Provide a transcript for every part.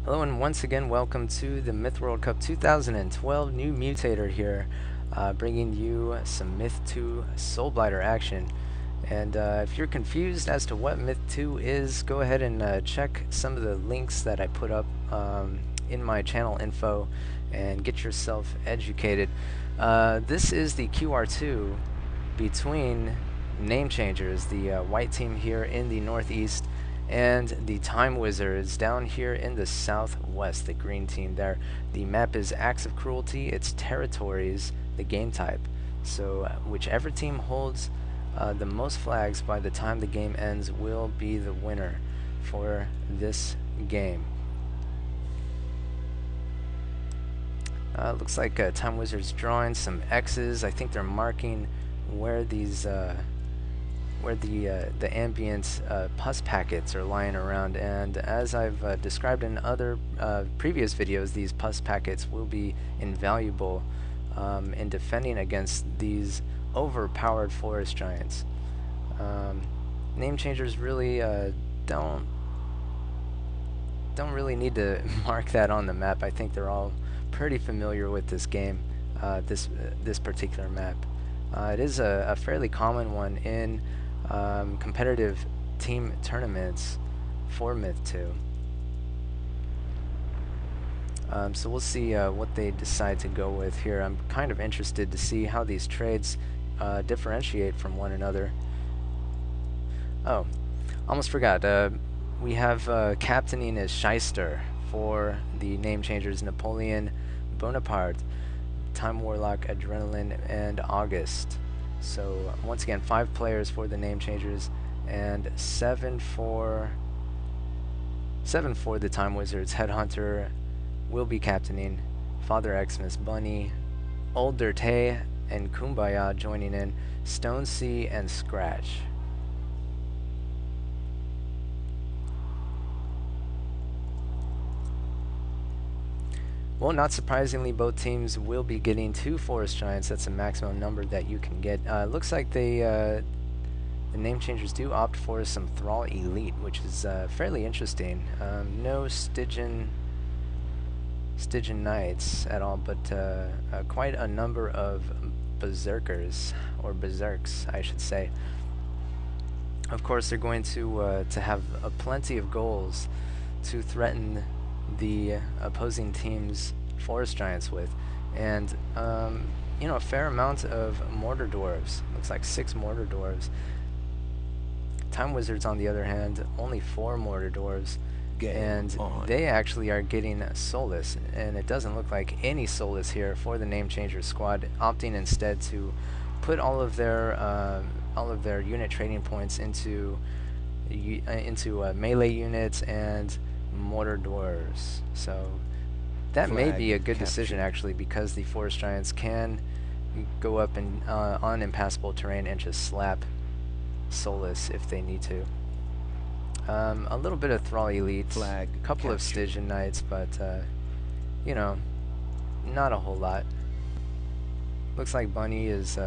Hello and once again welcome to the Myth World Cup 2012 NewMutator here, bringing you some Myth 2 Soul Blighter action. And if you're confused as to what Myth 2 is, go ahead and check some of the links that I put up in my channel info and get yourself educated. This is the QR2 between name changers, the white team here in the northeast and the Time Wizards down here in the southwest, the green team there. The map is Acts of Cruelty, its territories, the game type. So whichever team holds the most flags by the time the game ends will be the winner for this game. Looks like Time Wizards drawing some X's. I think they're marking where these where the ambient pus packets are lying around, and as I've described in other previous videos, these pus packets will be invaluable in defending against these overpowered forest giants. Name changers really don't really need to mark that on the map. I think they're all pretty familiar with this game, this particular map. It is a fairly common one in competitive team tournaments for Myth 2. So we'll see what they decide to go with here. I'm kind of interested to see how these trades differentiate from one another. Oh, almost forgot. We have captaining as Shyster for the name changers Napoleon, Bonaparte, Time Warlock, Adrenaline, and August. So once again, 5 players for the name changers and 7 for the Time Wizards. Headhunter will be captaining, Father Xmas, Bunny, Old Dirte, and Kumbaya joining in, Stone Sea, and Scratch. Well, not surprisingly, both teams will be getting 2 Forest Giants. That's the maximum number that you can get. Looks like the name changers do opt for some Thrall Elite, which is fairly interesting. No Stygian Knights at all, but quite a number of Berserkers, or Berserks, I should say. Of course, they're going to have plenty of goals to threaten the opposing team's forest giants with, and you know, a fair amount of mortar dwarves. Looks like 6 mortar dwarves. Time Wizards, on the other hand, only 4 mortar dwarves, and they actually are getting Soulless, and it doesn't look like any Soulless here for the Name Changer squad, opting instead to put all of their unit trading points into melee units and mortar dwarves. So that may be a good decision actually, because the forest giants can go up and on impassable terrain and just slap Soulless if they need to. A little bit of Thrall Elite, a couple of Stygian Knights, but you know, not a whole lot. Looks like Bunny is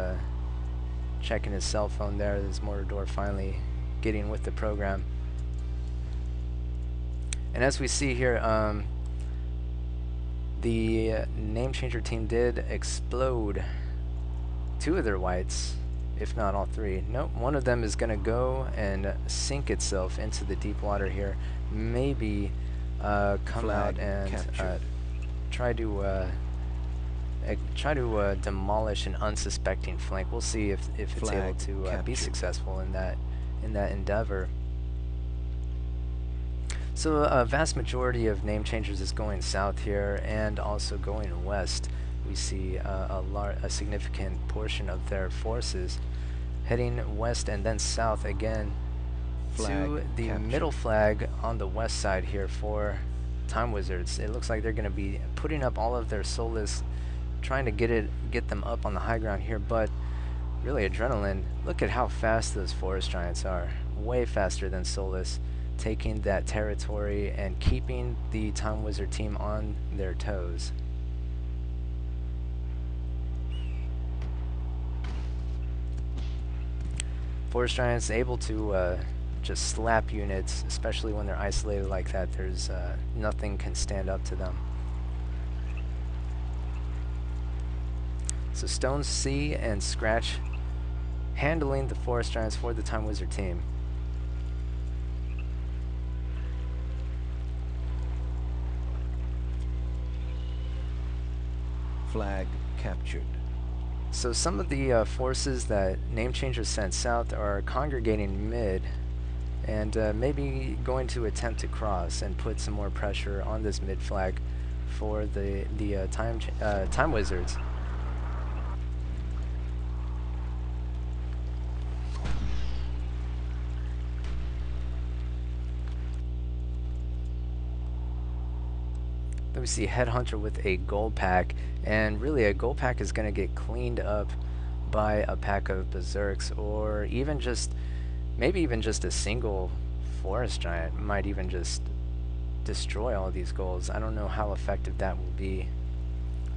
checking his cell phone there. This mortar dwarf finally getting with the program. And as we see here, the name changer team did explode 2 of their whites, if not all 3. Nope, one of them is going to go and sink itself into the deep water here. Maybe come out and try to demolish an unsuspecting flank. We'll see if it's able to be successful in that endeavor. So a vast majority of name changers is going south here, and also going west. We see a significant portion of their forces heading west and then south again to the middle flag on the west side here for Time Wizards. It looks like they're going to be putting up all of their Soulless, trying to get them up on the high ground here, but really Adrenaline, look at how fast those forest giants are. Way faster than Soulless, taking that territory and keeping the Time Wizard team on their toes. Forest Giants able to just slap units, especially when they're isolated like that. There's nothing can stand up to them. So Stone C and Scratch handling the Forest Giants for the Time Wizard team. Flag captured. So some of the forces that Name Changers sent south are congregating mid and maybe going to attempt to cross and put some more pressure on this mid flag for the Time Wizards. Then we see Headhunter with a gold pack, and really a gold pack is going to get cleaned up by a pack of Berserks, or even just, maybe even just a single Forest Giant might even just destroy all these goals. I don't know how effective that will be.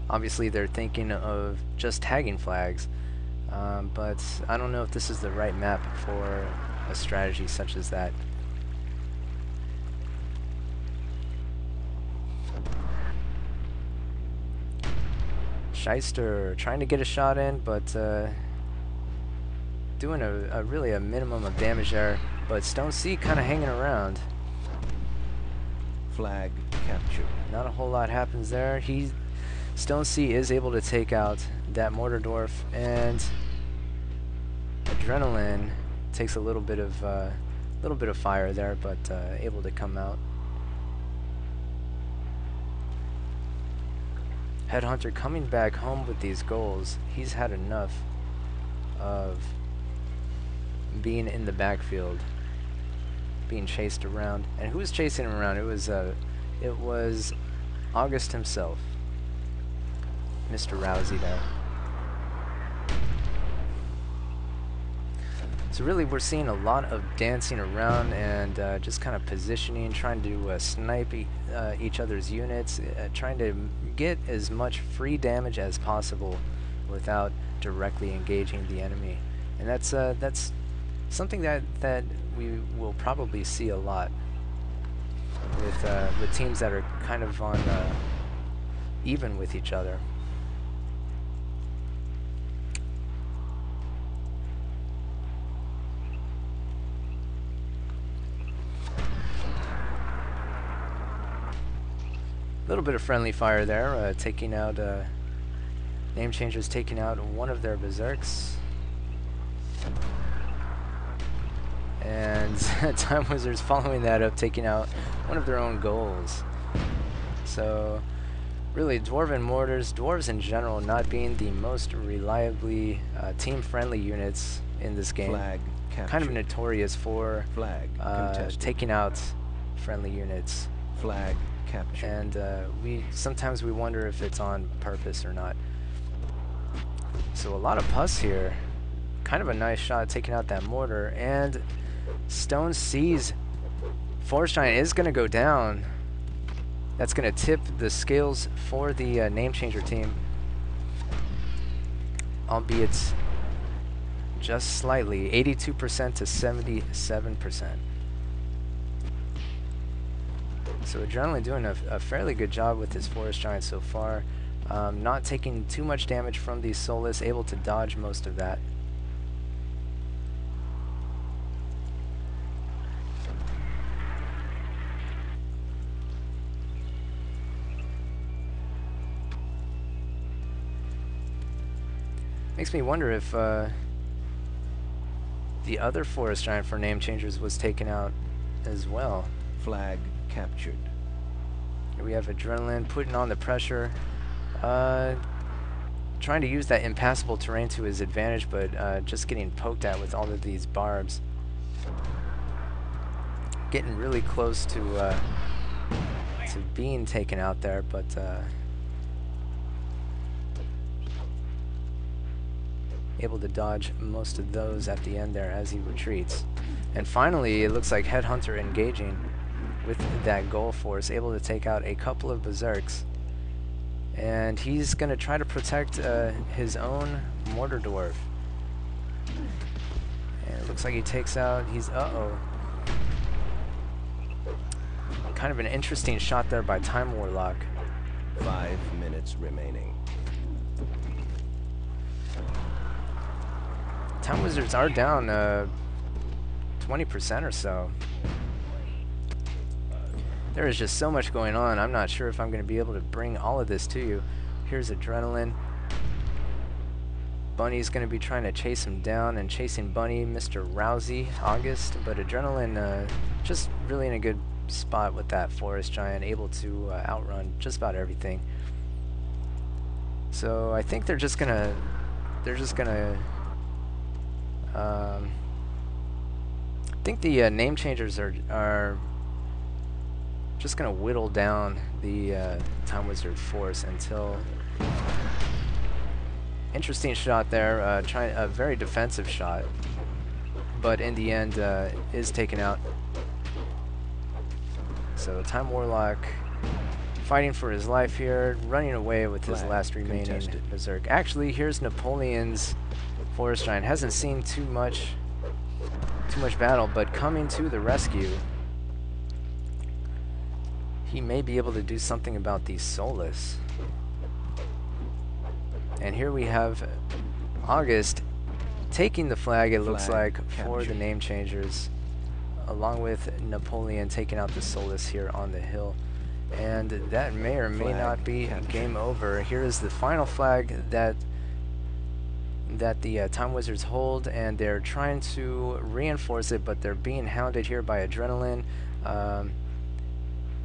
Obviously they're thinking of just tagging flags, but I don't know if this is the right map for a strategy such as that. Shyster trying to get a shot in, but doing a really a minimum of damage there. But Stone C kind of hanging around. Flag captured. Not a whole lot happens there. Stone C is able to take out that Mortar Dwarf, and Adrenaline takes a little bit of fire there, but able to come out. Headhunter coming back home with these goals. He's had enough of being in the backfield, being chased around. And who was chasing him around? It was August himself, Mr. Rousey there. So really we're seeing a lot of dancing around and just kind of positioning, trying to snipe each other's units, trying to get as much free damage as possible without directly engaging the enemy. And that's something that we will probably see a lot with teams that are kind of on even with each other. A little bit of friendly fire there, taking out Name Changers, taking out one of their Berserks. And Time Wizards following that up, taking out one of their own goals. So really Dwarven Mortars, Dwarves in general, not being the most reliably team-friendly units in this game. Flag captured. Kind of notorious for Flag taking out friendly units. Flag captured. And sometimes we wonder if it's on purpose or not. So a lot of pus here. Kind of a nice shot taking out that mortar, and Stone C's Forest Giant is going to go down. That's going to tip the scales for the Name Changer team, albeit just slightly, 82% to 77%. So Adrenaline doing a fairly good job with his Forest Giant so far. Not taking too much damage from the Soulless, able to dodge most of that. Makes me wonder if the other Forest Giant for Name Changers was taken out as well. Flag captured. Here we have Adrenaline putting on the pressure, trying to use that impassable terrain to his advantage, but just getting poked at with all of these barbs. Getting really close to being taken out there, but able to dodge most of those at the end there as he retreats. And finally, it looks like Headhunter engaging with that goal force, able to take out a couple of Berserks. And he's going to try to protect his own Mortar Dwarf. And it looks like he takes out, kind of an interesting shot there by Time Warlock. 5 minutes remaining. Time Wizards are down 20% or so. There is just so much going on. I'm not sure if I'm going to be able to bring all of this to you. Here's Adrenaline. Bunny's going to be trying to chase him down, and chasing Bunny, Mr. Rousey, August. But Adrenaline just really in a good spot with that Forest Giant, able to outrun just about everything. So I think they're just gonna I think the name changers are just gonna whittle down the Time Wizard force until. Interesting shot there, trying a very defensive shot, but in the end is taken out. So Time Warlock fighting for his life here, running away with his last remaining Berserk. Actually, here's Napoleon's Forest Giant. Hasn't seen too much battle, but coming to the rescue. He may be able to do something about the Soulless. And here we have August taking the flag, it looks like, for the name changers, along with Napoleon taking out the Soulless here on the hill. And that may or may not be game over. Here is the final flag that the Time Wizards hold, and they're trying to reinforce it, but they're being hounded here by Adrenaline.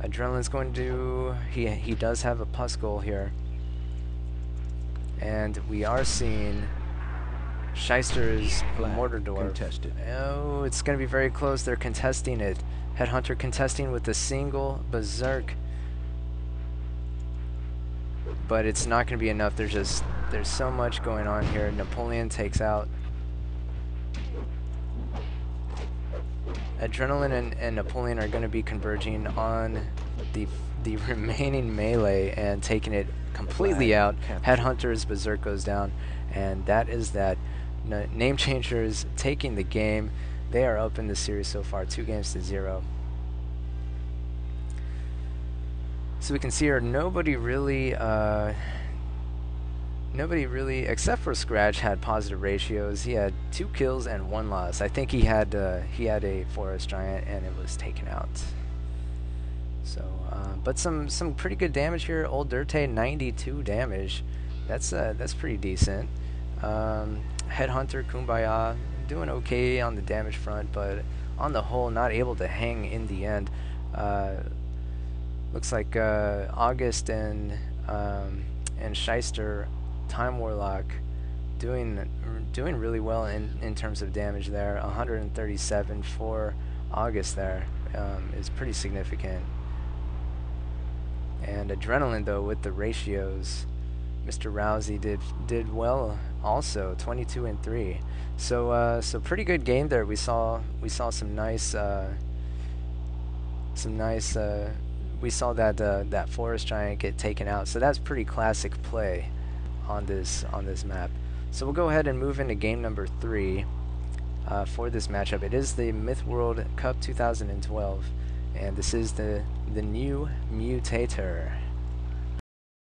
Adrenaline's going to he does have a Puskull here. And we are seeing Shyster's Mortar Dwarf. Contested. Oh, it's going to be very close. They're contesting it. Headhunter contesting with a single Berserk. But it's not going to be enough. There's so much going on here. Napoleon takes out. Adrenaline and Napoleon are going to be converging on the remaining melee and taking it completely out. Headhunter's Berserk goes down, and that is that. Name changers taking the game. They are up in the series so far, 2-0. So we can see here nobody really, except for Scratch, had positive ratios. He had 2 kills and 1 loss. I think he had a Forest Giant, and it was taken out. So, but some pretty good damage here. Old Dirte, 92 damage. That's pretty decent. Headhunter, Kumbaya, doing okay on the damage front, but on the whole, not able to hang in the end. Looks like August and Shyster, Time Warlock, doing really well in terms of damage there. 137 for August there is pretty significant. And Adrenaline, though, with the ratios, Mr. Rousey did well also, 22 and 3. So so pretty good game there. We saw some nice we saw that Forest Giant get taken out. So that's pretty classic play on this map. So we'll go ahead and move into game number 3 for this matchup. It is the Myth World Cup 2012. And this is the NewMutator.